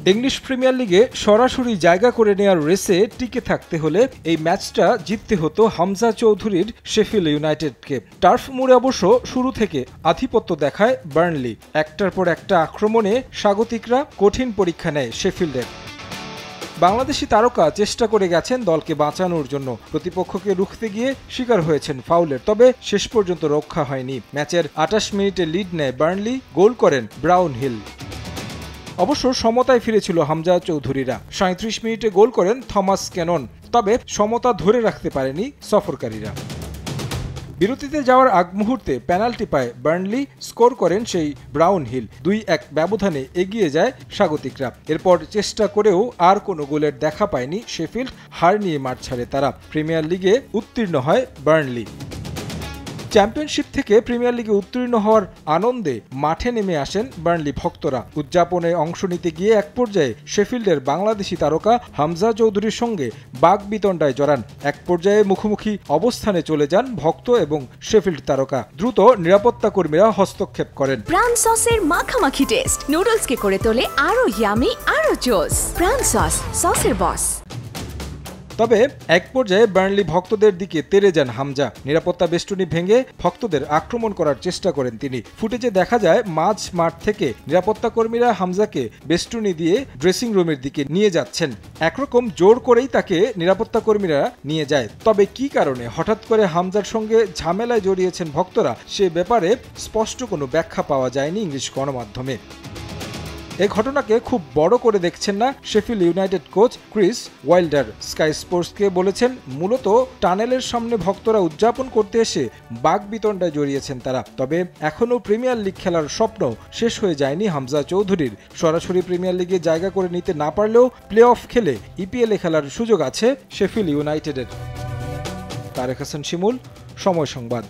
English premier লিগে সরাসরি জায়গা করে নেওয়ার রেসে টিকে থাকতে হলে এই ম্যাচটা জিততে হতো হামজা চৌধুরীর শেফিল্ড ইউনাইটেডকে। টার্ফ মুড়ে অবশ্য শুরু থেকে আধিপত্য দেখায় বার্নলি। একটার পর একটা আক্রমণে স্বাগতিকরা কঠিন পরীক্ষা নেয় শেফিল্ডের। বাংলাদেশি তারকা চেষ্টা করে গেছেন দলকে বাঁচানোর জন্য, প্রতিপক্ষকে রুখতে গিয়ে শিকার হয়েছেন ফাউলের, তবে শেষ পর্যন্ত রক্ষা হয়নি। ম্যাচের 28 মিনিটে লিড নেয় বার্নলি, গোল করেন ব্রাউনহিল। অবশ্য সমতায় ফিরেছিল হামজা চৌধুরীরা, 37 মিনিটে গোল করেন থমাস ক্যানন, তবে সমতা ধরে রাখতে পারেনি সফরকারীরা। বিরতিতে যাওয়ার আগ মুহূর্তে পেনাল্টি পায় বার্নলি, স্কোর করেন সেই ব্রাউনহিল। 2-1 ব্যবধানে এগিয়ে যায় স্বাগতিকরা। এরপর চেষ্টা করেও আর কোনো গোলের দেখা পায়নি শেফিল্ড, হার নিয়ে মাঠ ছাড়ে তারা। প্রিমিয়ার লিগে উত্তীর্ণ হয় বার্নলি। চ্যাম্পিয়নশিপ থেকে প্রিমিয়ার লিগে উত্তীর্ণ হওয়ার আনন্দে মাঠে নেমে আসেন বার্নলি ভক্তরা। উদযাপনে অংশ নিতে গিয়ে এক পর্যায়ে শেফিল্ডের বাংলাদেশি তারকা হামজা চৌধুরীর সঙ্গে বাগবিতণ্ডায় জড়ান। এক পর্যায়ে মুখোমুখি অবস্থানে চলে যান ভক্ত এবং শেফিল্ড তারকা। দ্রুত নিরাপত্তা কর্মীরা হস্তক্ষেপ করেন। প্রাণ সসের মাখামাখি টেস্ট নুডলসকে করে তোলে আরো ইয়ামি, আরো জোস। প্রাণ সস, সসের বস। তবে এক পর্যায়ে বার্নলি ভক্তদের দিকে তেড়ে যান হামজা। নিরাপত্তা বেষ্টনী ভেঙে ভক্তদের আক্রমণ করার চেষ্টা করেন তিনি। ফুটেজে দেখা যায় মাঝ মাঠ থেকে নিরাপত্তা কর্মীরা হামজাকে বেষ্টনী দিয়ে ড্রেসিং রুমের দিকে নিয়ে যাচ্ছেন। একরকম জোর করেই তাকে নিরাপত্তা কর্মীরা নিয়ে যায়। তবে কি কারণে হঠাৎ করে হামজার সঙ্গে ঝামেলায় জড়িয়েছেন ভক্তরা, সে ব্যাপারে স্পষ্ট কোনো ব্যাখ্যা পাওয়া যায়নি ইংলিশ গণমাধ্যমে। এই ঘটনাকে খুব বড় করে দেখছেন না Sheffield United coach Chris Wilder. Sky স্পোর্টসকে বলেছেন, মূলত টানেলের সামনে ভক্তরা উদযাপন করতে এসে বাগবিতণ্ডায় জড়িয়েছেন তারা। তবে এখনও প্রিমিয়ার লিগ খেলার স্বপ্ন শেষ হয়ে যায়নি হামজা চৌধুরীর। সরাসরি প্রিমিয়ার লিগে জায়গা করে নিতে না পারলেও প্লে অফ খেলে ইপিএলে খেলার সুযোগ আছে শেফিল্ড ইউনাইটেডের। তারেক হাসান শিমুল, সময় সংবাদ।